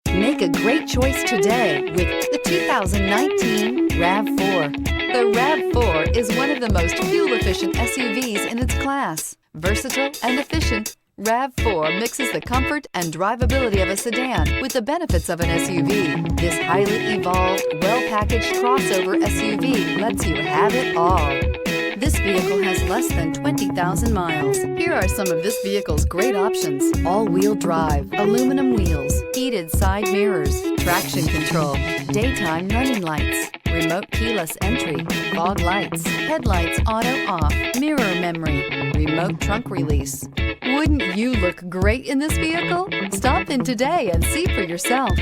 Make a great choice today with the 2019 RAV4. The RAV4 is one of the most fuel-efficient SUVs in its class. Versatile and efficient, RAV4 mixes the comfort and drivability of a sedan with the benefits of an SUV. This highly evolved, well-packaged crossover SUV lets you have it all. This vehicle has less than 20,000 miles. Here are some of this vehicle's great options: all-wheel drive, aluminum wheels, heated side mirrors, traction control, daytime running lights, remote keyless entry, fog lights, headlights auto-off, mirror memory, remote trunk release. Wouldn't you look great in this vehicle? Stop in today and see for yourself.